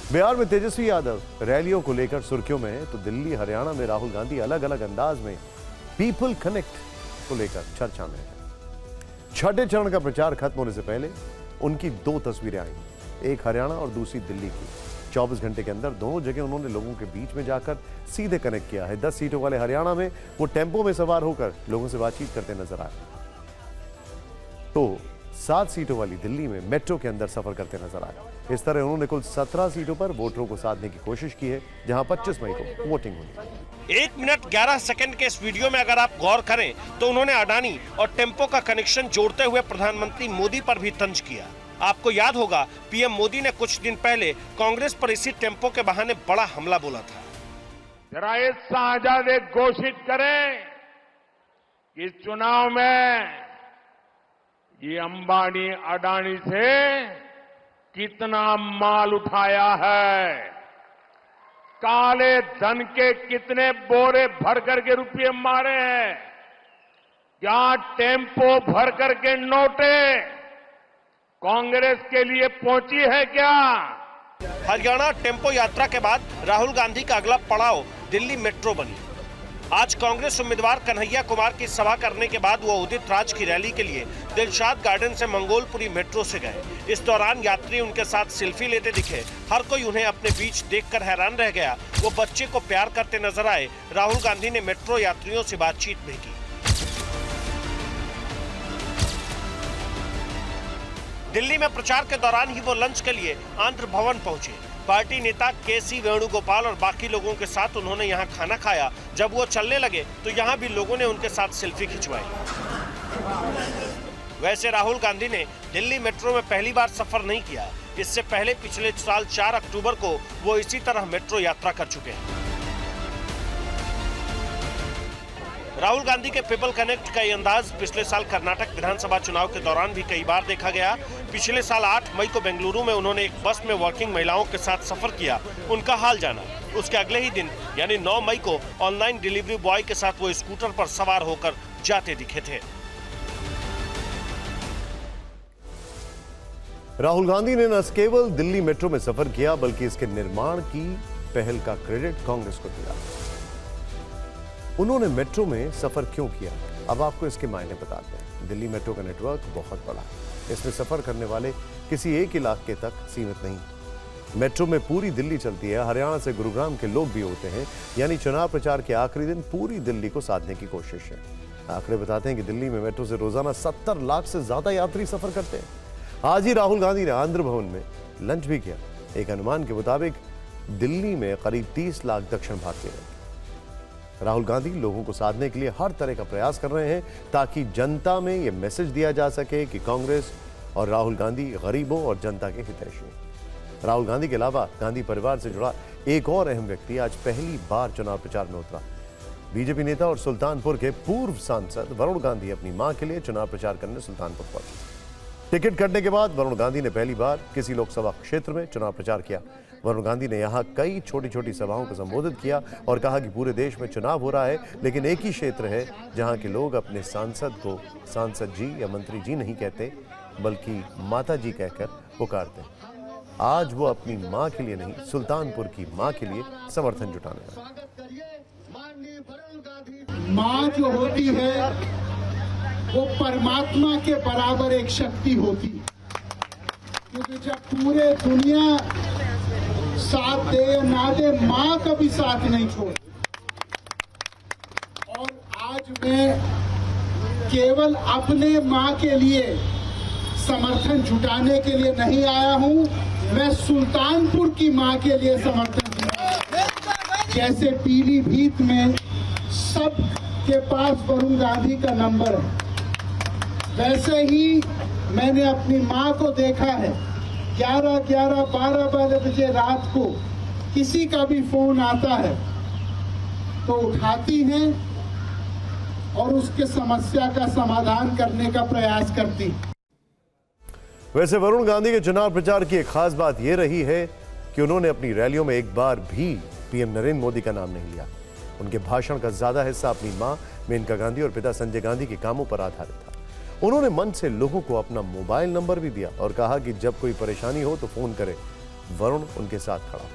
बिहार में तेजस्वी यादव रैलियों को लेकर सुर्खियों में है, तो दिल्ली हरियाणा में राहुल गांधी अलग अलग अंदाज में पीपल कनेक्ट को लेकर चर्चा में है। छठे चरण का प्रचार खत्म होने से पहले उनकी दो तस्वीरें आई, एक हरियाणा और दूसरी दिल्ली की। 24 घंटे के अंदर दोनों जगह उन्होंने लोगों के बीच में जाकर सीधे कनेक्ट किया है। 10 सीटों वाले हरियाणा में वो टेम्पो में सवार होकर लोगों से बातचीत करते नजर आए, तो 7 सीटों वाली दिल्ली में मेट्रो के अंदर सफर करते नजर आए। इस तरह उन्होंने कुल 17 सीटों पर वोटरों को साधने की कोशिश की है, जहां 25 मई को वोटिंग होनी। 1 मिनट 11 सेकंड के इस वीडियो में अगर आप गौर करें तो उन्होंने अडानी और टेम्पो का कनेक्शन जोड़ते हुए प्रधानमंत्री मोदी पर भी तंज किया। आपको याद होगा, पीएम मोदी ने कुछ दिन पहले कांग्रेस पर इसी टेम्पो के बहाने बड़ा हमला बोला था। जरा ये साझादे घोषित करें कि चुनाव में ये अंबानी अडानी से कितना माल उठाया है, काले धन के कितने बोरे भर करके रुपये मारे हैं, क्या टेम्पो भर करके नोटे कांग्रेस के लिए पहुंची है क्या? हरियाणा टेम्पो यात्रा के बाद राहुल गांधी का अगला पड़ाव दिल्ली मेट्रो बनी। आज कांग्रेस उम्मीदवार कन्हैया कुमार की सभा करने के बाद वो उदित राज की रैली के लिए दिलशाद गार्डन से मंगोलपुरी मेट्रो से गए। इस दौरान यात्री उनके साथ सेल्फी लेते दिखे। हर कोई उन्हें अपने बीच देखकर हैरान रह गया। वो बच्चे को प्यार करते नजर आए। राहुल गांधी ने मेट्रो यात्रियों से बातचीत भी की। दिल्ली में प्रचार के दौरान ही वो लंच के लिए आंध्र भवन पहुंचे। पार्टी नेता केसी वेणुगोपाल और बाकी लोगों के साथ उन्होंने यहां खाना खाया। जब वो चलने लगे तो यहां भी लोगों ने उनके साथ सेल्फी खिंचवाई। वैसे राहुल गांधी ने दिल्ली मेट्रो में पहली बार सफर नहीं किया। इससे पहले पिछले साल 4 अक्टूबर को वो इसी तरह मेट्रो यात्रा कर चुके हैं। राहुल गांधी के पीपल कनेक्ट का ये अंदाज पिछले साल कर्नाटक विधानसभा चुनाव के दौरान भी कई बार देखा गया। पिछले साल 8 मई को बेंगलुरु में उन्होंने एक बस में वर्किंग महिलाओं के साथ सफर किया, उनका हाल जाना। उसके अगले ही दिन यानी 9 मई को ऑनलाइन डिलीवरी बॉय के साथ वो स्कूटर पर सवार होकर जाते दिखे थे। राहुल गांधी ने न केवल दिल्ली मेट्रो में सफर किया, बल्कि इसके निर्माण की पहल का क्रेडिट कांग्रेस को दिया। उन्होंने मेट्रो में सफर क्यों किया, अब आपको इसके मायने बताते हैं। दिल्ली मेट्रो का नेटवर्क बहुत बड़ा है। इसमें सफर करने वाले किसी एक इलाके तक सीमित नहीं। मेट्रो में पूरी दिल्ली चलती है। हरियाणा से गुरुग्राम के लोग भी होते हैं, यानी चुनाव प्रचार के आखिरी दिन पूरी दिल्ली को साधने की कोशिश है। आंकड़े बताते हैं कि दिल्ली में मेट्रो से रोजाना 70 लाख से ज्यादा यात्री सफर करते हैं। आज ही राहुल गांधी ने आंध्र भवन में लंच भी किया। एक अनुमान के मुताबिक दिल्ली में करीब 30 लाख दक्षिण भारतीय हैं। राहुल गांधी लोगों को साधने के लिए हर तरह का प्रयास कर रहे हैं, ताकि जनता में यह मैसेज दिया जा सके कि कांग्रेस और राहुल गांधी गरीबों और जनता के हितैषी हैं। राहुल गांधी के अलावा गांधी परिवार से जुड़ा एक और अहम व्यक्ति आज पहली बार चुनाव प्रचार में उतरा। बीजेपी नेता और सुल्तानपुर के पूर्व सांसद वरुण गांधी अपनी मां के लिए चुनाव प्रचार करने सुल्तानपुर पहुंचे। टिकट कटने के बाद वरुण गांधी ने पहली बार किसी लोकसभा क्षेत्र में चुनाव प्रचार किया। वरुण गांधी ने यहां कई छोटी छोटी सभाओं को संबोधित किया और कहा कि पूरे देश में चुनाव हो रहा है, लेकिन एक ही क्षेत्र है जहां के लोग अपने सांसद को सांसद जी या मंत्री जी नहीं कहते, बल्कि माता जी कहकर पुकारते हैं। आज वो अपनी मां के लिए नहीं, सुल्तानपुर की मां के लिए समर्थन जुटाने लगे। मां जो होती है वो परमात्मा के बराबर एक शक्ति होती है, क्योंकि जब पूरे दुनिया साथ दे या ना दे, मां कभी साथ नहीं छोड़ती। और आज मैं केवल अपने मां के लिए समर्थन जुटाने के लिए नहीं आया हूं, मैं सुल्तानपुर की मां के लिए समर्थन जुटाऊं। जैसे पीलीभीत में सबके पास वरुण गांधी का नंबर है, वैसे ही मैंने अपनी मां को देखा है। 11, 12 बजे रात को किसी का भी फोन आता है तो उठाती हैं और उसके समस्या का समाधान करने का प्रयास करती। वैसे वरुण गांधी के चुनाव प्रचार की एक खास बात यह रही है कि उन्होंने अपनी रैलियों में एक बार भी पीएम नरेंद्र मोदी का नाम नहीं लिया। उनके भाषण का ज्यादा हिस्सा अपनी मां मेनका गांधी और पिता संजय गांधी के कामों पर आधारित था। उन्होंने मन से लोगों को अपना मोबाइल नंबर भी दिया और कहा कि जब कोई परेशानी हो तो फोन करें। वरुण उनके साथ खड़ा।